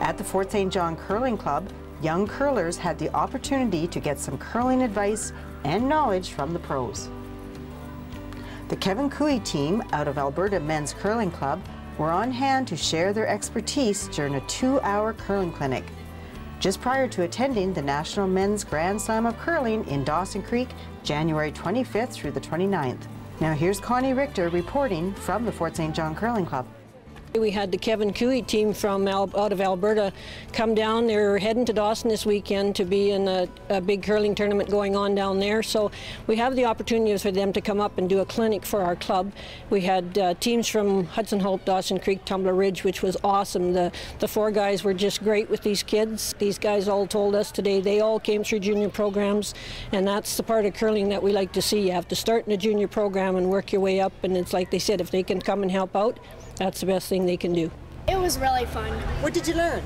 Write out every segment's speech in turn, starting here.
At the Fort St. John Curling Club, young curlers had the opportunity to get some curling advice and knowledge from the pros. The Kevin Cooey team out of Alberta Men's Curling Club were on hand to share their expertise during a 2-hour curling clinic, just prior to attending the National Men's Grand Slam of Curling in Dawson Creek, January 25th through the 29th. Now here's Connie Richter reporting from the Fort St. John Curling Club. We had the Kevin Cooey team from out of Alberta come down. They're heading to Dawson this weekend to be in a big curling tournament going on down there. So we have the opportunity for them to come up and do a clinic for our club. We had teams from Hudson Hope, Dawson Creek, Tumbler Ridge, which was awesome. The 4 guys were just great with these kids. These guys all told us today they all came through junior programs, and that's the part of curling that we like to see. You have to start in a junior program and work your way up, and it's like they said, if they can come and help out, that's the best thing they can do. It was really fun. What did you learn?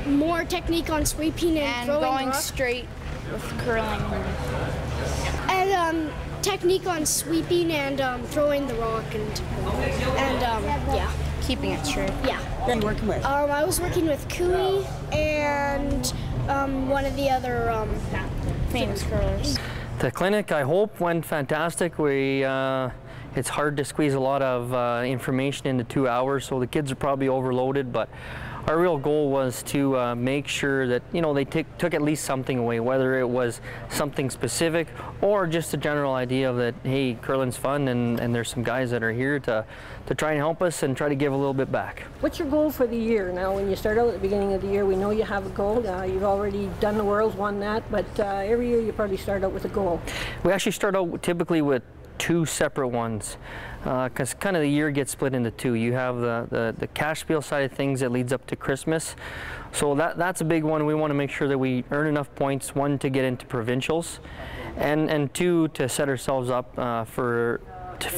More technique on sweeping and going rock. straight with curling. And technique on sweeping and throwing the rock and yeah. Keeping it straight. Yeah. Who are you working with? I was working with Cooey and one of the other Famous curlers. The clinic, I hope, went fantastic. It's hard to squeeze a lot of information into 2 hours, so the kids are probably overloaded, but our real goal was to make sure that, you know, they took at least something away, whether it was something specific or just a general idea of that, hey, curling's fun, and there's some guys that are here to try and help us and try to give a little bit back. What's your goal for the year? Now, when you start out at the beginning of the year, we know you have a goal. You've already done the Worlds, won that, but every year you probably start out with a goal. We actually start out typically with 2 separate ones, because kind of the year gets split into 2. You have the cash spiel side of things that leads up to Christmas, so that's a big one. We want to make sure that we earn enough points, 1, to get into provincials, and 2, to set ourselves up for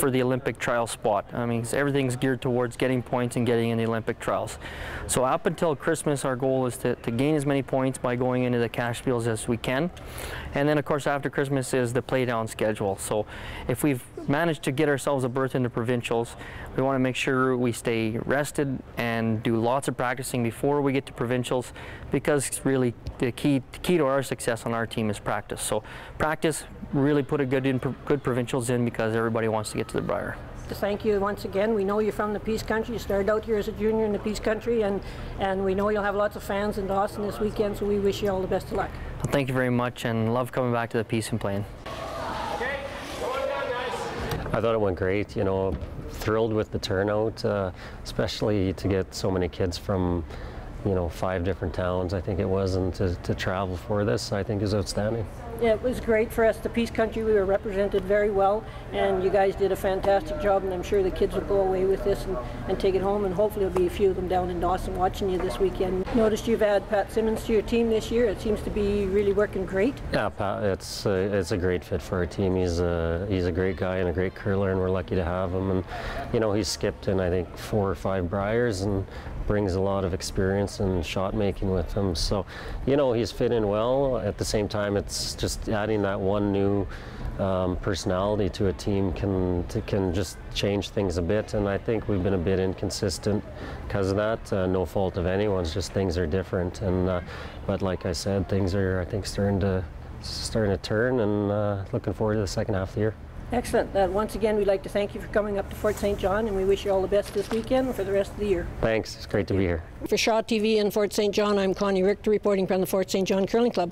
the Olympic trial spot. I mean, everything's geared towards getting points and getting in the Olympic trials. So up until Christmas, our goal is to gain as many points by going into the cash fields as we can. And then, of course, after Christmas is the play-down schedule. So if we've managed to get ourselves a berth into provincials, we want to make sure we stay rested and do lots of practicing before we get to provincials, because really the key to our success on our team is practice. So practice, really put a good provincials in, because everybody wants to get to the Brier. To thank you once again. We know you're from the Peace Country. You started out here as a junior in the Peace Country, and we know you'll have lots of fans in Dawson this weekend, so we wish you all the best of luck. Well, thank you very much, and love coming back to the Peace and playing. Okay, going down, guys. I thought it went great, you know, thrilled with the turnout, especially to get so many kids from, you know, 5 different towns, I think it was, and to travel for this, I think is outstanding. Yeah, it was great for us, the Peace Country. We were represented very well, and you guys did a fantastic job, and I'm sure the kids will go away with this and take it home, and hopefully there'll be a few of them down in Dawson watching you this weekend. Noticed you've added Pat Simmons to your team this year. It seems to be really working great. Yeah, Pat, it's a great fit for our team. He's a great guy and a great curler, and we're lucky to have him. And you know, he's skipped in, I think, 4 or 5 Briers and brings a lot of experience and shot making with him. So, you know, he's fit in well. At the same time, it's just adding that one new personality to a team can just change things a bit, and I think we've been a bit inconsistent because of that. No fault of anyone's, just things are different. And but like I said, things are, I think, starting to turn, and looking forward to the second half of the year. Excellent. Once again, we'd like to thank you for coming up to Fort St. John, and we wish you all the best this weekend and for the rest of the year. Thanks. It's great to be here. For Shaw TV in Fort St. John, I'm Connie Richter reporting from the Fort St. John Curling Club.